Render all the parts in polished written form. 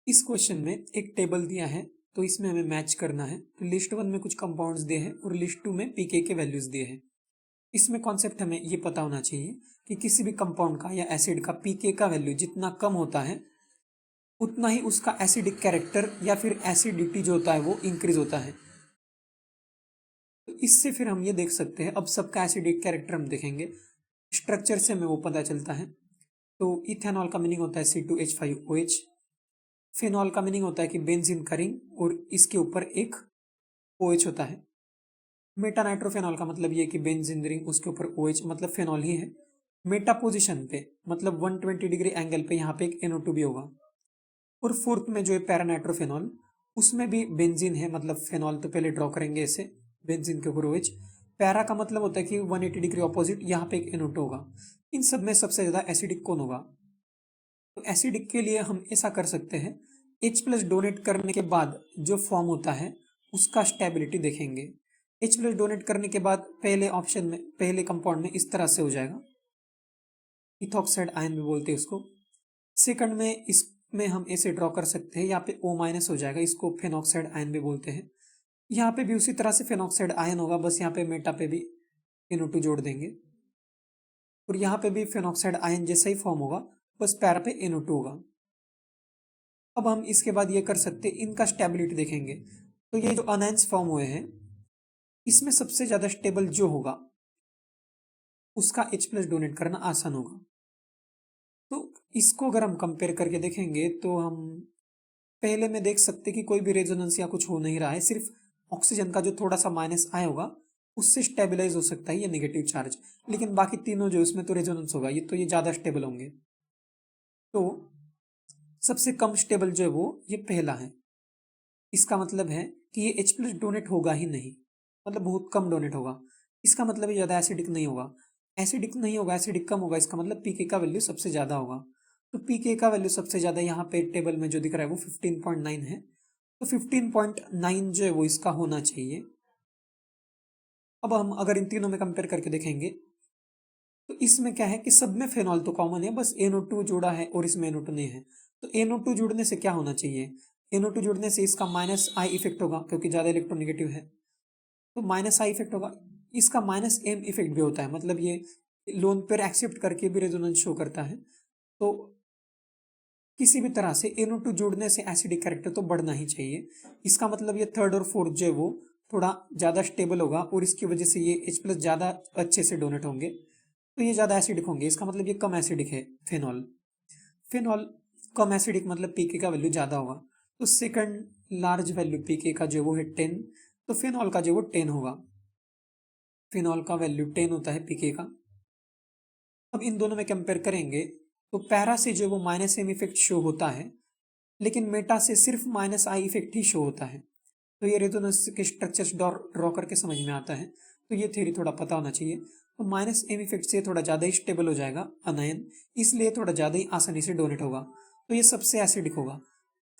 इस क्वेश्चन में एक टेबल दिया है तो इसमें हमें मैच करना है। तो लिस्ट 1 में कुछ कंपाउंड्स दिए हैं और लिस्ट 2 में पीके के वैल्यूज दिए हैं। इसमें कॉन्सेप्ट हमें ये पता होना चाहिए कि किसी भी कंपाउंड का या एसिड का पीके का वैल्यू जितना कम होता है उतना ही उसका एसिडिक कैरेक्टर या फिर एसिडिटी जो होता है वो इंक्रीज होता है। तो इससे फिर हम ये देख सकते हैं, अब सबका एसिडिक कैरेक्टर हम देखेंगे, स्ट्रक्चर से हमें वो पता चलता है। तो इथेनॉल का मीनिंग होता है C2H5OH। फिनॉल का मीनिंग होता है कि बेंजीन का रिंग और इसके ऊपर एक OH होता है। मेटा नाइट्रोफेनॉल का मतलब ये कि बेंजीन रिंग उसके ऊपर OH मतलब फेनॉल ही है। मेटा पोजिशन पे मतलब 120 डिग्री एंगल पे यहाँ पे एक NO2 भी होगा। और फोर्थ में जो है पैरानाइट्रोफेनॉल, उसमें भी बेंजीन है मतलब फेनॉल। तो पहले ड्रॉ करेंगे ऐसे, बेंजीन के ऊपर OH। पैरा का मतलब होता है कि 180 डिग्री ऑपोजिट, यहाँ पे एक NO2 होगा। इन सब में सबसे ज्यादा एसिडिक कौन होगा? तो एसिडिक के लिए हम ऐसा कर सकते हैं, H+ डोनेट करने के बाद जो फॉर्म होता है उसका स्टेबिलिटी देखेंगे। H+ डोनेट करने के बाद पहले ऑप्शन में, पहले कंपाउंड में इस तरह से हो जाएगा, इथॉक्साइड आयन भी बोलते हैं उसको। सेकंड में इसमें हम ऐसे ड्रॉ कर सकते हैं, यहाँ पे O- हो जाएगा, इसको फेनॉक्साइड आयन भी बोलते हैं। यहाँ पे भी उसी तरह से फेनॉक्साइड आयन होगा, बस यहाँ पे मेटा पे भी NO2 जोड़ देंगे। और यहाँ पे भी फेनॉक्साइड आयन जैसा ही फॉर्म होगा, बस पैरा पे NO2 होगा। अब हम इसके बाद ये कर सकते हैं, इनका स्टेबिलिटी देखेंगे। तो ये जो अनायंस फॉर्म हुए हैं इसमें सबसे ज्यादा स्टेबल जो होगा उसका H+ डोनेट करना आसान होगा। तो इसको अगर हम कंपेयर करके देखेंगे तो हम पहले में देख सकते कि कोई भी रेजोनेंस या कुछ हो नहीं रहा है, सिर्फ ऑक्सीजन का जो थोड़ा सा माइनस आया होगा उससे स्टेबलाइज हो सकता है ये नेगेटिव चार्ज। लेकिन बाकी तीनों जो उसमें तो रेजोनेंस होगा, ये तो ये ज्यादा स्टेबल होंगे। तो सबसे कम स्टेबल जो है वो ये पहला है। इसका मतलब है कि ये H+ डोनेट होगा ही नहीं, मतलब बहुत कम डोनेट होगा। इसका मतलब ये ज्यादा एसिडिक नहीं होगा। एसिडिक नहीं होगा, एसिडिक कम होगा, इसका मतलब पीके का वैल्यू सबसे ज्यादा होगा। तो पीके का वैल्यू सबसे ज्यादा यहाँ पे टेबल में जो दिख रहा है वो 15.9 है। तो 15.9 जो है वो इसका होना चाहिए। अब हम अगर इन तीनों में कंपेयर करके देखेंगे तो इसमें क्या है कि सब में फेनॉल तो कॉमन है, बस NO2 जुड़ा है और इसमें NO2 नहीं है। तो NO2 जुड़ने से क्या होना चाहिए? NO2 जुड़ने से इसका -I इफेक्ट होगा क्योंकि ज्यादा इलेक्ट्रोनेगेटिव है, तो -I इफेक्ट होगा। इसका -M इफेक्ट भी होता है, मतलब ये लोन पेयर एक्सेप्ट करके भी रेजोनेंस शो करता है। तो किसी भी तरह से NO2 जोड़ने से एसिडिक कैरेक्टर तो बढ़ना ही चाहिए। इसका मतलब ये थर्ड और फोर्थ जो है वो थोड़ा ज्यादा स्टेबल होगा और इसकी वजह से ये H+ ज्यादा अच्छे से डोनेट होंगे, तो ये ज्यादा एसिडिक होंगे। इसका मतलब ये कम एसिडिक है फेनॉल। फेनॉल कम एसिडिक मतलब पीके का वैल्यू ज्यादा होगा। तो सेकंड लार्ज वैल्यू पीके का जो वो है 10, तो फेनॉल का जो वो 10 होगा। फेनॉल का वैल्यू 10 होता है पीके का। अब इन दोनों में कंपेयर करेंगे तो पैरा से जो वो -M इफेक्ट शो होता है, लेकिन मेटा से सिर्फ -I इफेक्ट ही शो होता है। तो ये रेजोनेंस के स्ट्रक्चर्स ड्रॉ करके समझ में आता है, तो ये थ्योरी थोड़ा पता होना चाहिए। तो -M इफेक्ट से थोड़ा ज्यादा ही स्टेबल हो जाएगा अनायन, इसलिए थोड़ा ज्यादा ही आसानी से डोनेट होगा। तो ये सबसे एसिडिक होगा।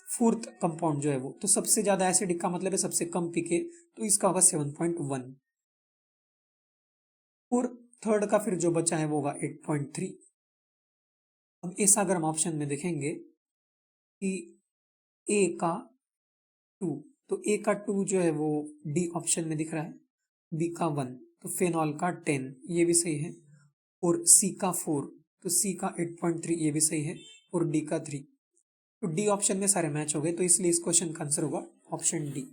फोर्थ कंपाउंड जो है वो, तो सबसे ज्यादा एसिडिक का मतलब है सबसे कम पीके, तो इसका होगा 7.1। और थर्ड का फिर जो बचा है वो होगा 8.3। अब ऐसा अगर हम ऑप्शन में देखेंगे कि ए का 2, तो ए का 2 जो है वो डी ऑप्शन में दिख रहा है, बी का 1, तो फेनॉल का 10 ये भी सही है, और सी का 4, तो सी का 8.3 ये भी सही है, और डी का 3। तो डी ऑप्शन में सारे मैच हो गए, तो इसलिए इस क्वेश्चन का आंसर होगा ऑप्शन डी।